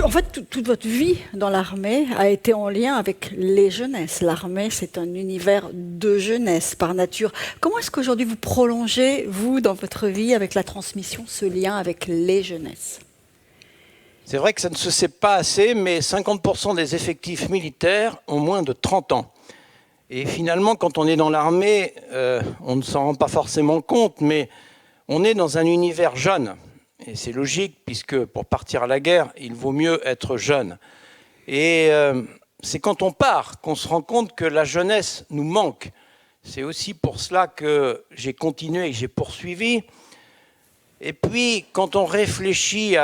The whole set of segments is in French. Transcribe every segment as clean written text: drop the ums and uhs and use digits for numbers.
En fait, toute votre vie dans l'armée a été en lien avec les jeunesses. L'armée, c'est un univers de jeunesse par nature. Comment est-ce qu'aujourd'hui vous prolongez, vous, dans votre vie, avec la transmission, ce lien avec les jeunesses? C'est vrai que ça ne se sait pas assez, mais 50% des effectifs militaires ont moins de 30 ans. Et finalement, quand on est dans l'armée, on ne s'en rend pas forcément compte, mais on est dans un univers jeune. Et c'est logique, puisque pour partir à la guerre, il vaut mieux être jeune. Et c'est quand on part qu'on se rend compte que la jeunesse nous manque. C'est aussi pour cela que j'ai continué et que j'ai poursuivi. Et puis, quand on réfléchit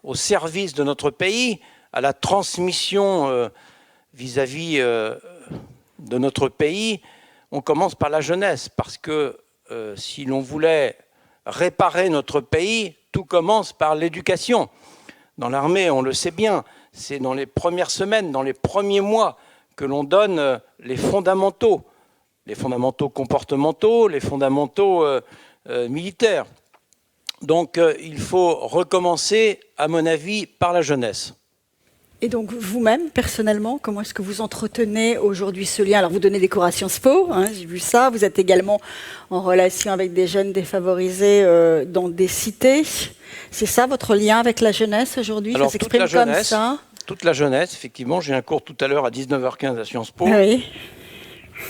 au service de notre pays, à la transmission vis-à-vis de notre pays, on commence par la jeunesse. Parce que si l'on voulait réparer notre pays, tout commence par l'éducation. Dans l'armée, on le sait bien, c'est dans les premières semaines, dans les premiers mois, que l'on donne les fondamentaux comportementaux, les fondamentaux militaires. Donc il faut recommencer, à mon avis, par la jeunesse. Et donc vous-même, personnellement, comment est-ce que vous entretenez aujourd'hui ce lien? Alors vous donnez des cours à Sciences Po, hein, j'ai vu ça, vous êtes également en relation avec des jeunes défavorisés dans des cités. C'est ça votre lien avec la jeunesse aujourd'hui? Ça s'exprime comme ça? Toute la jeunesse, effectivement. J'ai un cours tout à l'heure à 19h15 à Sciences Po. Oui.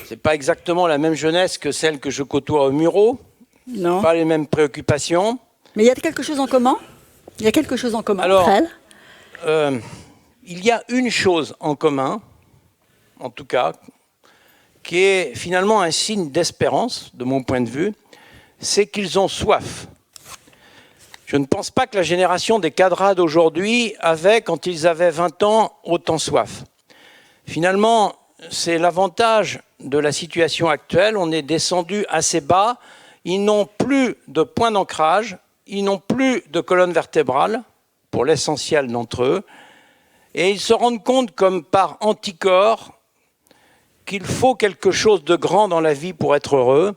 C'est pas exactement la même jeunesse que celle que je côtoie au Muro. Non. Pas les mêmes préoccupations. Mais il y a quelque chose en commun? Il y a quelque chose en commun entre elles? Il y a une chose en commun, en tout cas, qui est finalement un signe d'espérance, de mon point de vue, c'est qu'ils ont soif. Je ne pense pas que la génération des cadras d'aujourd'hui avait, quand ils avaient 20 ans, autant soif. Finalement, c'est l'avantage de la situation actuelle. On est descendu assez bas. Ils n'ont plus de point d'ancrage. Ils n'ont plus de colonne vertébrale, pour l'essentiel d'entre eux. Et ils se rendent compte, comme par anticorps, qu'il faut quelque chose de grand dans la vie pour être heureux.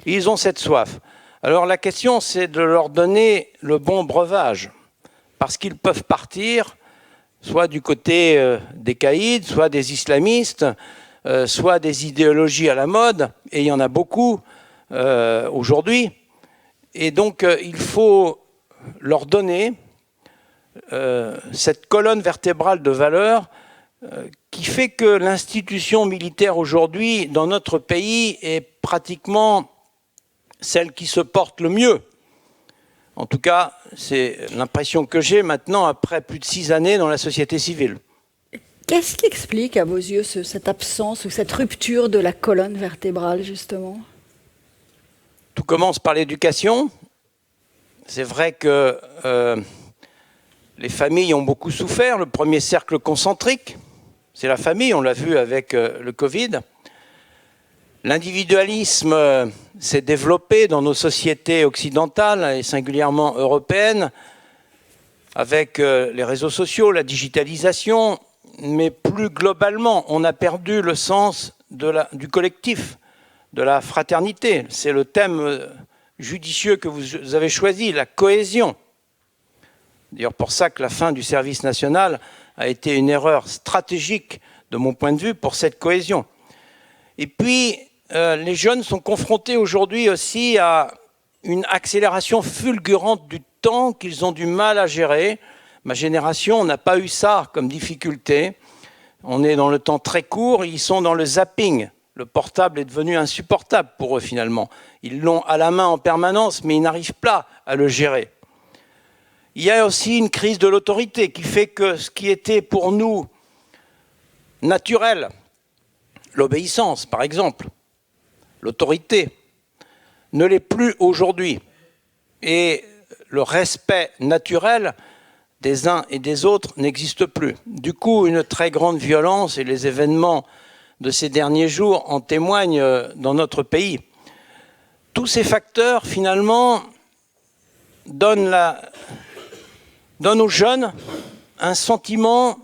Et ils ont cette soif. Alors la question, c'est de leur donner le bon breuvage. Parce qu'ils peuvent partir, soit du côté des caïds, soit des islamistes, soit des idéologies à la mode, et il y en a beaucoup aujourd'hui. Et donc, il faut leur donner cette colonne vertébrale de valeurs qui fait que l'institution militaire aujourd'hui, dans notre pays, est pratiquement celle qui se porte le mieux. En tout cas, c'est l'impression que j'ai maintenant, après plus de 6 années dans la société civile. Qu'est-ce qui explique, à vos yeux, cette absence ou cette rupture de la colonne vertébrale, justement? Tout commence par l'éducation. C'est vrai que les familles ont beaucoup souffert. Le premier cercle concentrique, c'est la famille, on l'a vu avec le Covid. L'individualisme s'est développé dans nos sociétés occidentales et singulièrement européennes avec les réseaux sociaux, la digitalisation, mais plus globalement, on a perdu le sens du collectif, de la fraternité. C'est le thème judicieux que vous avez choisi, la cohésion. D'ailleurs, pour ça que la fin du service national a été une erreur stratégique, de mon point de vue, pour cette cohésion. Et puis, les jeunes sont confrontés aujourd'hui aussi à une accélération fulgurante du temps qu'ils ont du mal à gérer. Ma génération n'a pas eu ça comme difficulté. On est dans le temps très court, ils sont dans le zapping. Le portable est devenu insupportable pour eux finalement. Ils l'ont à la main en permanence, mais ils n'arrivent pas à le gérer. Il y a aussi une crise de l'autorité qui fait que ce qui était pour nous naturel, l'obéissance par exemple, l'autorité, ne l'est plus aujourd'hui. Et le respect naturel des uns et des autres n'existe plus. Du coup, une très grande violence, et les événements de ces derniers jours en témoignent dans notre pays. Tous ces facteurs, finalement, donnent aux jeunes un sentiment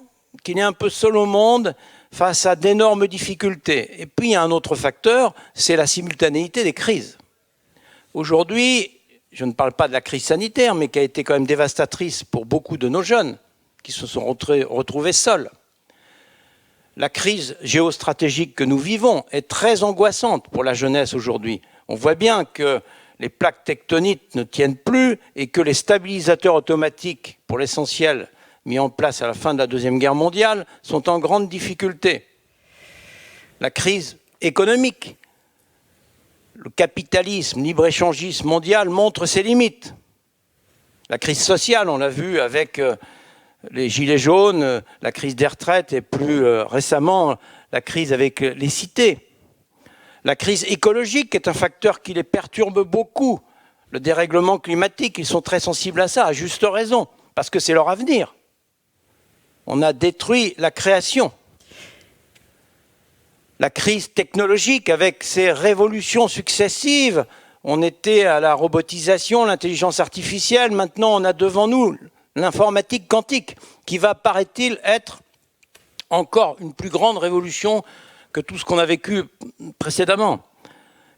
qu'il est un peu seul au monde face à d'énormes difficultés. Et puis, il y a un autre facteur, c'est la simultanéité des crises. Aujourd'hui, je ne parle pas de la crise sanitaire, mais qui a été quand même dévastatrice pour beaucoup de nos jeunes, qui se sont retrouvés seuls. La crise géostratégique que nous vivons est très angoissante pour la jeunesse aujourd'hui. On voit bien que les plaques tectoniques ne tiennent plus et que les stabilisateurs automatiques, pour l'essentiel, mis en place à la fin de la Deuxième Guerre mondiale, sont en grande difficulté. La crise économique, le capitalisme, libre-échangisme mondial montre ses limites. La crise sociale, on l'a vu avec les gilets jaunes, la crise des retraites et plus récemment la crise avec les cités. La crise écologique est un facteur qui les perturbe beaucoup. Le dérèglement climatique, ils sont très sensibles à ça, à juste raison, parce que c'est leur avenir. On a détruit la création. La crise technologique avec ses révolutions successives, on était à la robotisation, l'intelligence artificielle, maintenant on a devant nous l'informatique quantique, qui va, paraît-il, être encore une plus grande révolution que tout ce qu'on a vécu précédemment.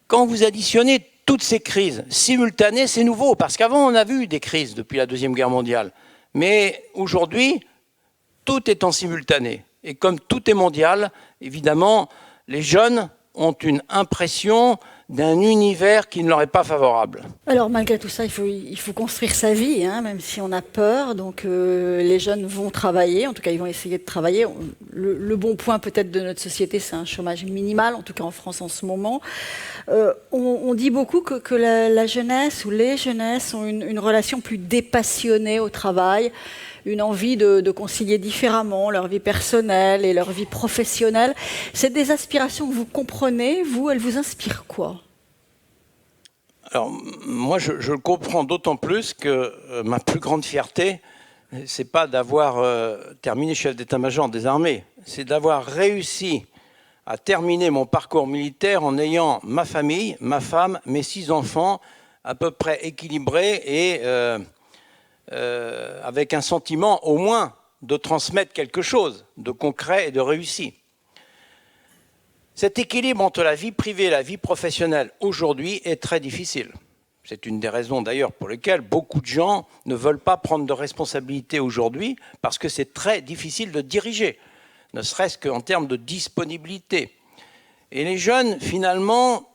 Quand vous additionnez toutes ces crises simultanées, c'est nouveau, parce qu'avant on a vu des crises depuis la Deuxième Guerre mondiale. Mais aujourd'hui, tout est en simultané. Et comme tout est mondial, évidemment, les jeunes ont une impression d'un univers qui ne leur est pas favorable. Alors malgré tout ça, il faut construire sa vie, hein, même si on a peur. Donc les jeunes vont travailler, en tout cas ils vont essayer de travailler. Le bon point peut-être de notre société, c'est un chômage minimal, en tout cas en France en ce moment. On dit beaucoup que la jeunesse ou les jeunesses ont une relation plus dépassionnée au travail, une envie de concilier différemment leur vie personnelle et leur vie professionnelle. C'est des aspirations que vous comprenez, vous, elles vous inspirent quoi ? Alors, moi, je le comprends d'autant plus que ma plus grande fierté, c'est pas d'avoir terminé chef d'état-major des armées, c'est d'avoir réussi à terminer mon parcours militaire en ayant ma famille, ma femme, mes 6 enfants, à peu près équilibrés et avec un sentiment au moins de transmettre quelque chose de concret et de réussi. Cet équilibre entre la vie privée et la vie professionnelle aujourd'hui est très difficile. C'est une des raisons d'ailleurs pour lesquelles beaucoup de gens ne veulent pas prendre de responsabilités aujourd'hui, parce que c'est très difficile de diriger, ne serait-ce qu'en termes de disponibilité. Et les jeunes, finalement,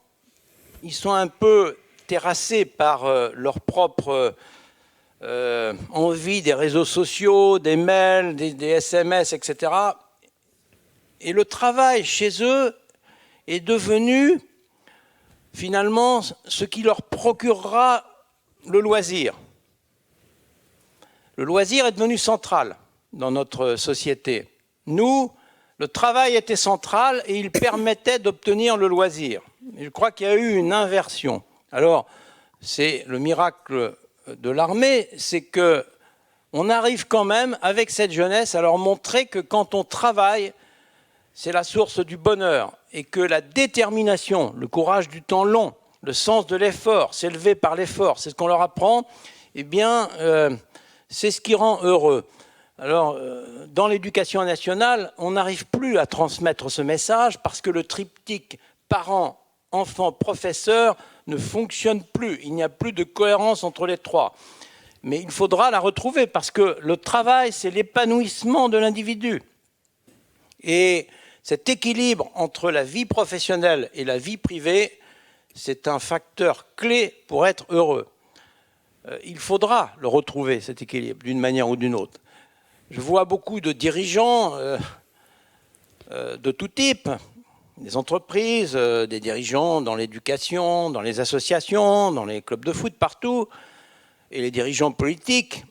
ils sont un peu terrassés par leur propre envie des réseaux sociaux, des mails, des SMS, etc. Et le travail chez eux est devenu finalement ce qui leur procurera le loisir. Le loisir est devenu central dans notre société. Nous, le travail était central et il permettait d'obtenir le loisir. Je crois qu'il y a eu une inversion. Alors, c'est le miracle de l'armée, c'est qu'on arrive quand même, avec cette jeunesse, à leur montrer que quand on travaille, c'est la source du bonheur et que la détermination, le courage du temps long, le sens de l'effort, s'élever par l'effort, c'est ce qu'on leur apprend, eh bien, c'est ce qui rend heureux. Alors, dans l'éducation nationale, on n'arrive plus à transmettre ce message parce que le triptyque parents, enfants, professeurs ne fonctionne plus. Il n'y a plus de cohérence entre les trois. Mais il faudra la retrouver parce que le travail, c'est l'épanouissement de l'individu. Et cet équilibre entre la vie professionnelle et la vie privée, c'est un facteur clé pour être heureux. Il faudra le retrouver, cet équilibre, d'une manière ou d'une autre. Je vois beaucoup de dirigeants de tout type, des entreprises, des dirigeants dans l'éducation, dans les associations, dans les clubs de foot, partout, et les dirigeants politiques.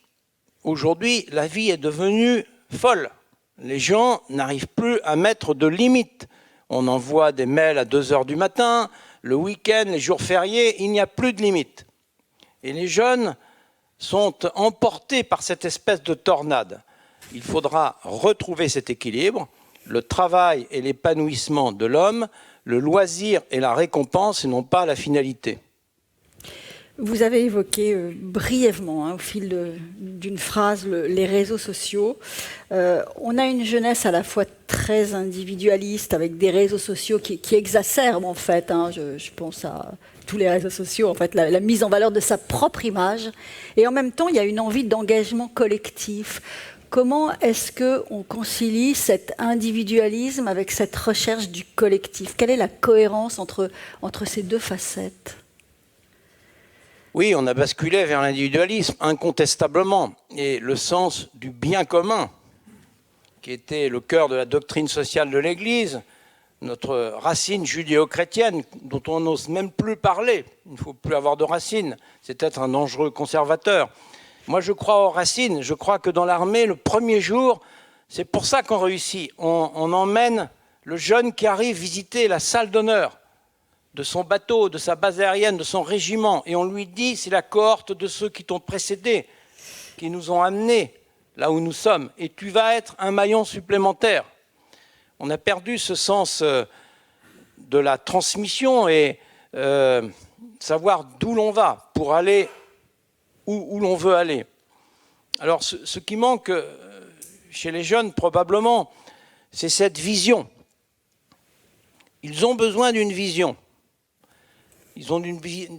Aujourd'hui, la vie est devenue folle. Les gens n'arrivent plus à mettre de limites. On envoie des mails à 2 heures du matin, le week-end, les jours fériés, il n'y a plus de limites. Et les jeunes sont emportés par cette espèce de tornade. Il faudra retrouver cet équilibre, le travail et l'épanouissement de l'homme, le loisir et la récompense et non pas la finalité. Vous avez évoqué brièvement, au fil d'une phrase, les réseaux sociaux. On a une jeunesse à la fois très individualiste, avec des réseaux sociaux qui exacerbent en fait, je pense à tous les réseaux sociaux, en fait, la mise en valeur de sa propre image. Et en même temps, il y a une envie d'engagement collectif. comment est-ce qu'on concilie cet individualisme avec cette recherche du collectif? Quelle est la cohérence entre ces deux facettes? Oui, on a basculé vers l'individualisme, incontestablement. Et le sens du bien commun, qui était le cœur de la doctrine sociale de l'Église, notre racine judéo-chrétienne, dont on n'ose même plus parler. Il ne faut plus avoir de racines. C'est être un dangereux conservateur. Moi, je crois aux racines. Je crois que dans l'armée, le premier jour, c'est pour ça qu'on réussit. On emmène le jeune qui arrive visiter la salle d'honneur de son bateau, de sa base aérienne, de son régiment. Et on lui dit, c'est la cohorte de ceux qui t'ont précédé, qui nous ont amenés là où nous sommes. Et tu vas être un maillon supplémentaire. On a perdu ce sens de la transmission et savoir d'où l'on va pour aller où l'on veut aller. Alors, ce qui manque chez les jeunes, probablement, c'est cette vision. Ils ont besoin d'une vision. Ils ont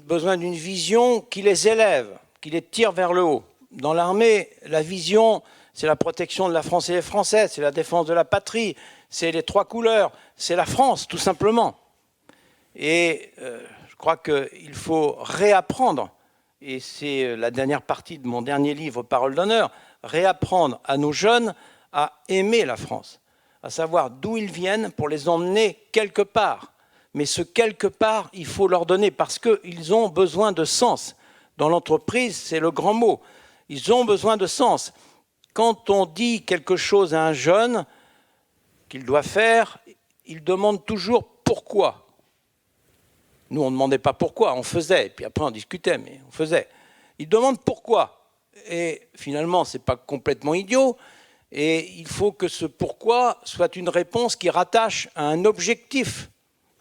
besoin d'une vision qui les élève, qui les tire vers le haut. Dans l'armée, la vision, c'est la protection de la France et des Français, c'est la défense de la patrie, c'est les trois couleurs, c'est la France, tout simplement. Et je crois qu'il faut réapprendre, et c'est la dernière partie de mon dernier livre, Paroles d'honneur, réapprendre à nos jeunes à aimer la France, à savoir d'où ils viennent pour les emmener quelque part. Mais ce quelque part, il faut leur donner parce qu'ils ont besoin de sens. Dans l'entreprise, c'est le grand mot. Ils ont besoin de sens. Quand on dit quelque chose à un jeune qu'il doit faire, il demande toujours pourquoi. Nous, on ne demandait pas pourquoi, on faisait. Et puis après, on discutait, mais on faisait. Il demande pourquoi. Et finalement, ce n'est pas complètement idiot. Et il faut que ce pourquoi soit une réponse qui rattache à un objectif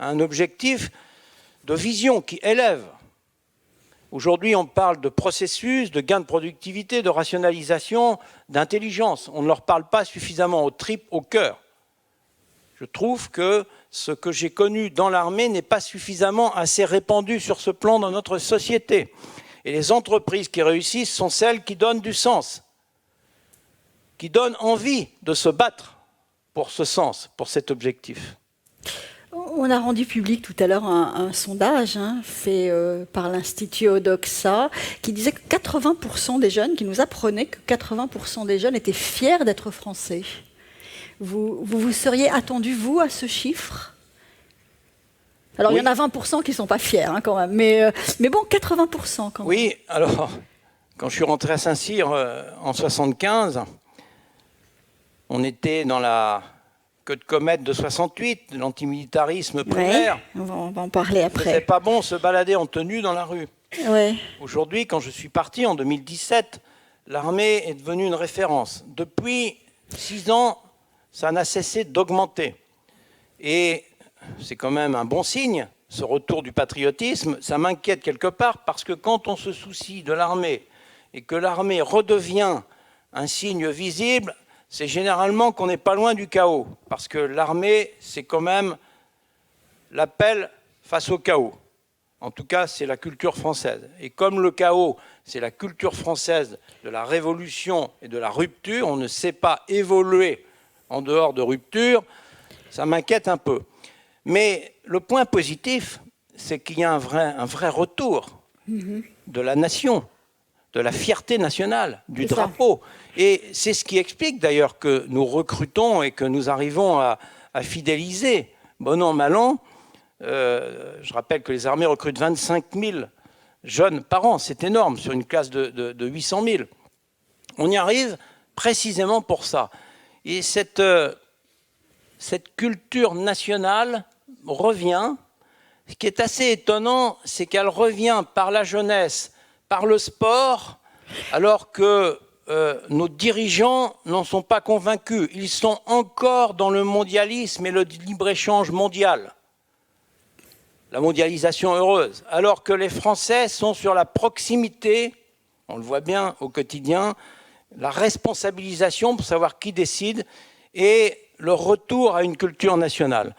de vision qui élève. Aujourd'hui, on parle de processus, de gain de productivité, de rationalisation, d'intelligence. On ne leur parle pas suffisamment aux tripes, au cœur. Je trouve que ce que j'ai connu dans l'armée n'est pas suffisamment assez répandu sur ce plan dans notre société. Et les entreprises qui réussissent sont celles qui donnent du sens, qui donnent envie de se battre pour ce sens, pour cet objectif. On a rendu public tout à l'heure un sondage fait par l'Institut Odoxa qui disait que 80% des jeunes, qui nous apprenaient que 80% des jeunes étaient fiers d'être français. Vous seriez attendu, vous, à ce chiffre? Alors, oui. Il y en a 20% qui ne sont pas fiers, quand même. Mais bon, 80% quand même. Oui, alors, quand je suis rentré à Saint-Cyr en 1975, on était dans la queue de comète de 68, de l'antimilitarisme primaire. Ouais, on va en parler après. C'est pas bon se balader en tenue dans la rue. Ouais. Aujourd'hui, quand je suis parti en 2017, l'armée est devenue une référence. Depuis 6 ans, ça n'a cessé d'augmenter. Et c'est quand même un bon signe, ce retour du patriotisme. Ça m'inquiète quelque part parce que quand on se soucie de l'armée et que l'armée redevient un signe visible, c'est généralement qu'on n'est pas loin du chaos. Parce que l'armée, c'est quand même l'appel face au chaos. En tout cas, c'est la culture française. Et comme le chaos, c'est la culture française de la révolution et de la rupture, on ne sait pas évoluer en dehors de rupture, ça m'inquiète un peu. Mais le point positif, c'est qu'il y a un vrai retour de la nation, de la fierté nationale, du drapeau. Et c'est ce qui explique d'ailleurs que nous recrutons et que nous arrivons à fidéliser, bon an, mal an. Je rappelle que les armées recrutent 25 000 jeunes par an, c'est énorme, sur une classe de 800 000. On y arrive précisément pour ça. Et cette culture nationale revient. Ce qui est assez étonnant, c'est qu'elle revient par la jeunesse, par le sport, alors que nos dirigeants n'en sont pas convaincus. Ils sont encore dans le mondialisme et le libre-échange mondial. La mondialisation heureuse. Alors que les Français sont sur la proximité, on le voit bien au quotidien, la responsabilisation pour savoir qui décide et le retour à une culture nationale.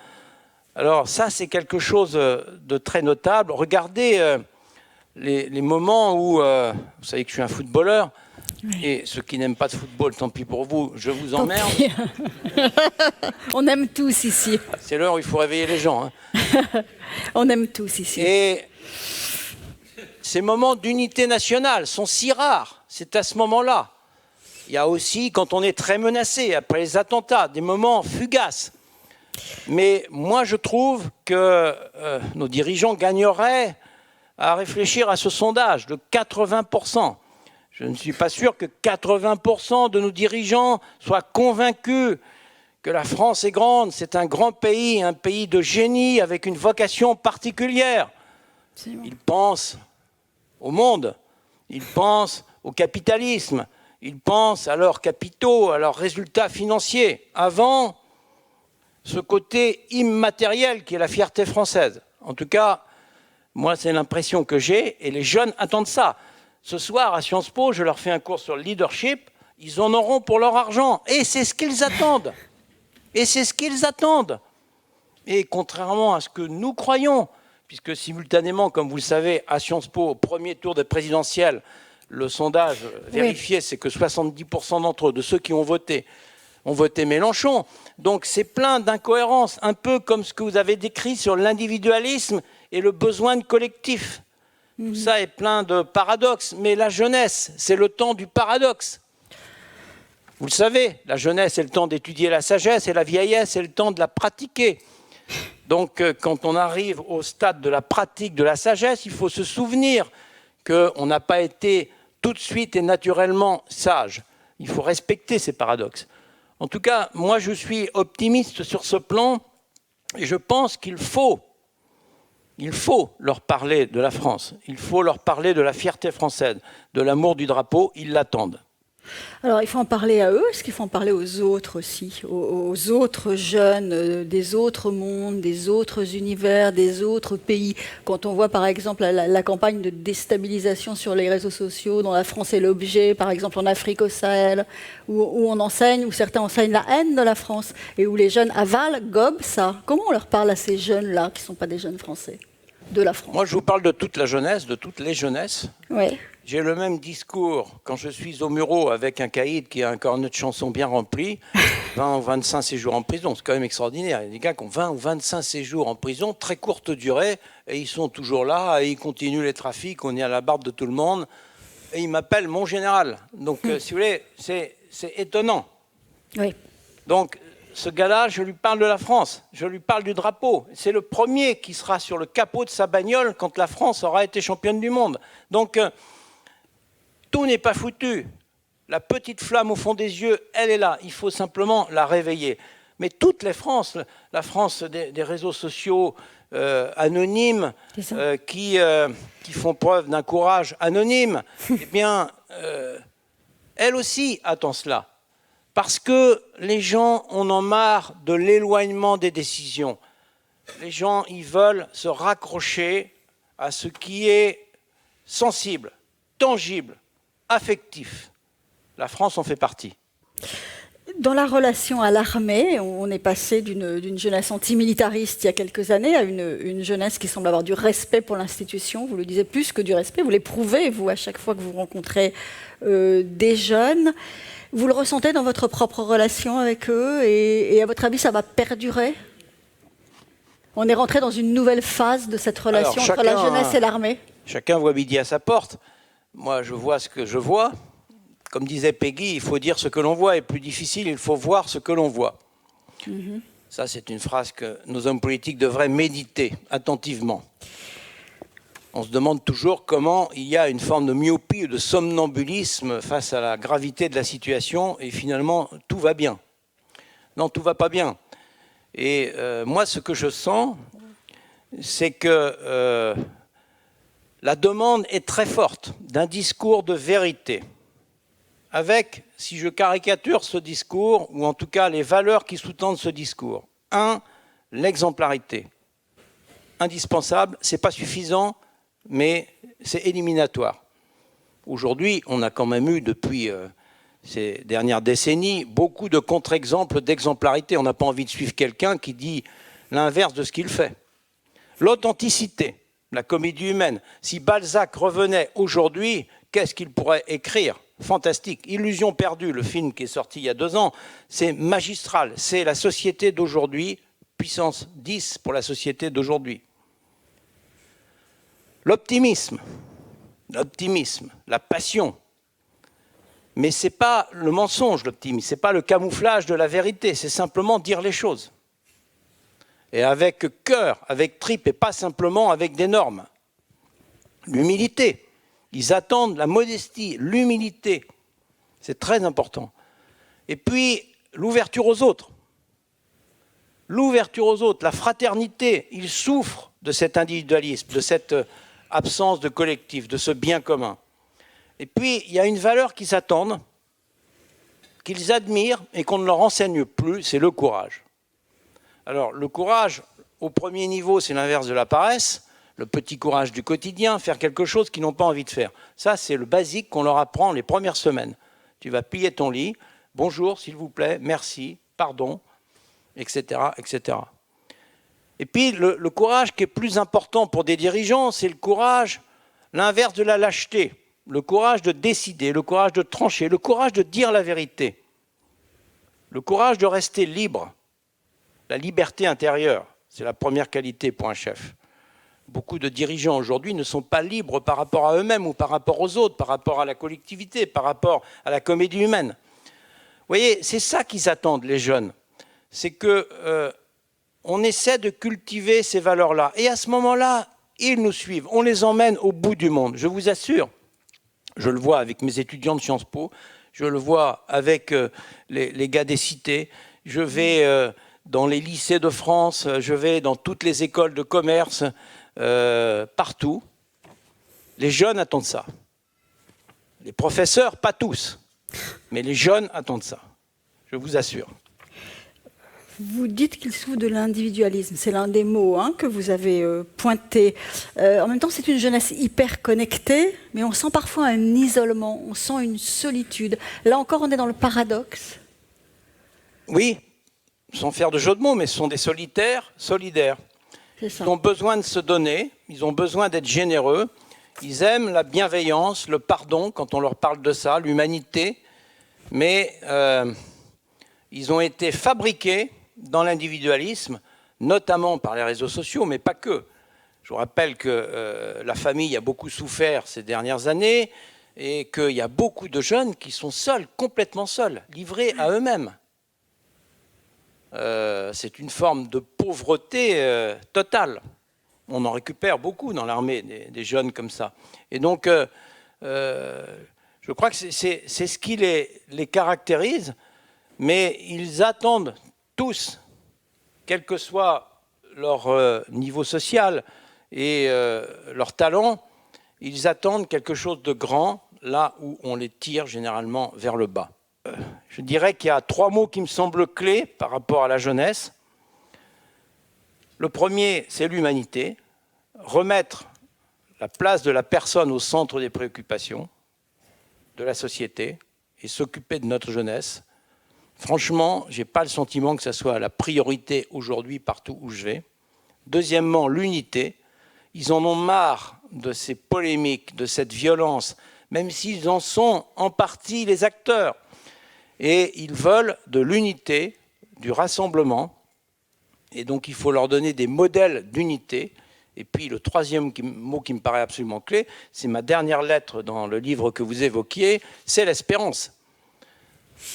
Alors ça, c'est quelque chose de très notable. Regardez les moments où, vous savez que je suis un footballeur, Et ceux qui n'aiment pas de football, tant pis pour vous, je vous emmerde. On aime tous ici. C'est l'heure où il faut réveiller les gens. Hein. On aime tous ici. Et ces moments d'unité nationale sont si rares. C'est à ce moment-là. Il y a aussi, quand on est très menacé, après les attentats, des moments fugaces. Mais moi, je trouve que nos dirigeants gagneraient à réfléchir à ce sondage de 80%. Je ne suis pas sûr que 80% de nos dirigeants soient convaincus que la France est grande, c'est un grand pays, un pays de génie avec une vocation particulière. Ils pensent au monde, ils pensent au capitalisme, ils pensent à leurs capitaux, à leurs résultats financiers, avant ce côté immatériel qui est la fierté française. En tout cas, moi, c'est l'impression que j'ai, et les jeunes attendent ça. Ce soir, à Sciences Po, je leur fais un cours sur le leadership, ils en auront pour leur argent, et c'est ce qu'ils attendent. Et c'est ce qu'ils attendent. Et contrairement à ce que nous croyons, puisque simultanément, comme vous le savez, à Sciences Po, au premier tour des présidentielles, le sondage vérifié, c'est que 70% d'entre eux, de ceux qui ont voté Mélenchon. Donc c'est plein d'incohérences, un peu comme ce que vous avez décrit sur l'individualisme et le besoin de collectif. Tout ça est plein de paradoxes, mais la jeunesse, c'est le temps du paradoxe. Vous le savez, la jeunesse, c'est le temps d'étudier la sagesse, et la vieillesse, c'est le temps de la pratiquer. Donc, quand on arrive au stade de la pratique de la sagesse, il faut se souvenir qu'on n'a pas été tout de suite et naturellement sage. Il faut respecter ces paradoxes. En tout cas, moi, je suis optimiste sur ce plan, et je pense qu'il faut leur parler de la France, il faut leur parler de la fierté française, de l'amour du drapeau, ils l'attendent. Alors, il faut en parler à eux, est-ce qu'il faut en parler aux autres aussi, aux autres jeunes, des autres mondes, des autres univers, des autres pays? Quand on voit par exemple la campagne de déstabilisation sur les réseaux sociaux, dont la France est l'objet, par exemple en Afrique, au Sahel, où on enseigne, où certains enseignent la haine de la France, et où les jeunes avalent, gobent ça. Comment on leur parle à ces jeunes-là, qui ne sont pas des jeunes français, de la France? Moi, je vous parle de toute la jeunesse, de toutes les jeunesses. Oui. J'ai le même discours quand je suis au Murau avec un caïd qui a un cornet de chansons bien rempli, 20 ou 25 séjours en prison, c'est quand même extraordinaire. Il y a des gars qui ont 20 ou 25 séjours en prison, très courte durée, et ils sont toujours là, et ils continuent les trafics, on est à la barbe de tout le monde, et ils m'appellent mon général. Donc, si vous voulez, c'est étonnant. Oui. Donc, ce gars-là, je lui parle de la France, je lui parle du drapeau. C'est le premier qui sera sur le capot de sa bagnole quand la France aura été championne du monde. Donc, tout n'est pas foutu. La petite flamme au fond des yeux, elle est là. Il faut simplement la réveiller. Mais toutes les France, la France des réseaux sociaux anonymes, qui font preuve d'un courage anonyme, eh bien, elle aussi attend cela. Parce que les gens en ont marre de l'éloignement des décisions. Les gens, ils veulent se raccrocher à ce qui est sensible, tangible, affectif. La France en fait partie. Dans la relation à l'armée, on est passé d'une jeunesse antimilitariste il y a quelques années à une jeunesse qui semble avoir du respect pour l'institution. Vous le disiez, plus que du respect, vous l'éprouvez, vous, à chaque fois que vous rencontrez des jeunes. Vous le ressentez dans votre propre relation avec eux et à votre avis, ça va perdurer? On est rentré dans une nouvelle phase de cette relation entre la jeunesse et l'armée. Chacun voit midi à sa porte. Moi, je vois ce que je vois. Comme disait Peggy, il faut dire ce que l'on voit, et plus difficile, il faut voir ce que l'on voit. Ça, c'est une phrase que nos hommes politiques devraient méditer attentivement. On se demande toujours comment il y a une forme de myopie ou de somnambulisme face à la gravité de la situation, et finalement, tout va bien. Non, tout ne va pas bien. Et moi, ce que je sens, c'est que la demande est très forte d'un discours de vérité, avec, si je caricature ce discours, ou en tout cas les valeurs qui sous-tendent ce discours. 1, l'exemplarité. Indispensable, ce n'est pas suffisant, mais c'est éliminatoire. Aujourd'hui, on a quand même eu, depuis ces dernières décennies, beaucoup de contre-exemples d'exemplarité. On n'a pas envie de suivre quelqu'un qui dit l'inverse de ce qu'il fait. L'authenticité, la comédie humaine. Si Balzac revenait aujourd'hui, qu'est-ce qu'il pourrait écrire? fantastique. Illusion perdue, le film qui est sorti il y a 2 ans, c'est magistral. C'est la société d'aujourd'hui, puissance 10 pour la société d'aujourd'hui. L'optimisme, la passion. Mais ce n'est pas le mensonge, l'optimisme, ce n'est pas le camouflage de la vérité, c'est simplement dire les choses. Et avec cœur, avec tripes, et pas simplement avec des normes. L'humilité. Ils attendent la modestie, l'humilité. C'est très important. Et puis, l'ouverture aux autres. L'ouverture aux autres, la fraternité. Ils souffrent de cet individualisme, de cette absence de collectif, de ce bien commun. Et puis, il y a une valeur qu'ils attendent, qu'ils admirent et qu'on ne leur enseigne plus, c'est le courage. Alors, le courage, au premier niveau, c'est l'inverse de la paresse. Le petit courage du quotidien, faire quelque chose qu'ils n'ont pas envie de faire. Ça, c'est le basique qu'on leur apprend les premières semaines. Tu vas plier ton lit, bonjour, s'il vous plaît, merci, pardon, etc., etc. Et puis, le courage qui est plus important pour des dirigeants, c'est le courage, l'inverse de la lâcheté. Le courage de décider, le courage de trancher, le courage de dire la vérité. Le courage de rester libre. La liberté intérieure, c'est la première qualité pour un chef. Beaucoup de dirigeants aujourd'hui ne sont pas libres par rapport à eux-mêmes ou par rapport aux autres, par rapport à la collectivité, par rapport à la comédie humaine. Vous voyez, c'est ça qu'ils attendent, les jeunes. C'est qu'on essaie de cultiver ces valeurs-là. Et à ce moment-là, ils nous suivent. On les emmène au bout du monde. Je vous assure, je le vois avec mes étudiants de Sciences Po, je le vois avec les gars des cités, je vais dans les lycées de France, je vais dans toutes les écoles de commerce, partout. Les jeunes attendent ça. Les professeurs, pas tous, mais les jeunes attendent ça. Je vous assure. Vous dites qu'ils souffrent de l'individualisme. C'est l'un des mots que vous avez pointé. En même temps, c'est une jeunesse hyper connectée, mais on sent parfois un isolement, on sent une solitude. Là encore, on est dans le paradoxe. Oui, sans faire de jeu de mots, mais ce sont des solitaires solidaires. Ils ont besoin de se donner, ils ont besoin d'être généreux. Ils aiment la bienveillance, le pardon, quand on leur parle de ça, l'humanité. Mais ils ont été fabriqués dans l'individualisme, notamment par les réseaux sociaux, mais pas que. Je vous rappelle que la famille a beaucoup souffert ces dernières années et qu'il y a beaucoup de jeunes qui sont seuls, complètement seuls, livrés à eux-mêmes. C'est une forme de pauvreté totale. On en récupère beaucoup dans l'armée, des jeunes comme ça. Et donc, je crois que c'est ce qui les caractérise, mais ils attendent tous, quel que soit leur niveau social et leur talent, ils attendent quelque chose de grand, là où on les tire généralement vers le bas. Je dirais qu'il y a 3 mots qui me semblent clés par rapport à la jeunesse. Le premier, c'est l'humanité. Remettre la place de la personne au centre des préoccupations de la société et s'occuper de notre jeunesse. Franchement, je n'ai pas le sentiment que ça soit la priorité aujourd'hui partout où je vais. Deuxièmement, l'unité. Ils en ont marre de ces polémiques, de cette violence, même s'ils en sont en partie les acteurs. Et ils veulent de l'unité, du rassemblement. Et donc, il faut leur donner des modèles d'unité. Et puis, le troisième mot qui me paraît absolument clé, c'est ma dernière lettre dans le livre que vous évoquiez, c'est l'espérance.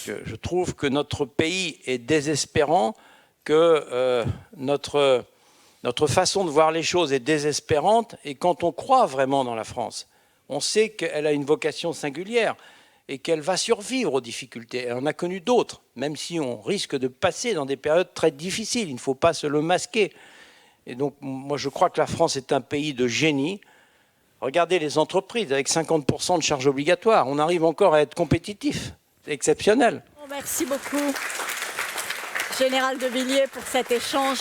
Je trouve que notre pays est désespérant, que notre façon de voir les choses est désespérante. Et quand on croit vraiment dans la France, on sait qu'elle a une vocation singulière et qu'elle va survivre aux difficultés. Elle en a connu d'autres, même si on risque de passer dans des périodes très difficiles. Il ne faut pas se le masquer. Et donc, moi, je crois que la France est un pays de génie. Regardez les entreprises, avec 50% de charges obligatoires. On arrive encore à être compétitif. C'est exceptionnel. Merci beaucoup, Général de Villiers, pour cet échange.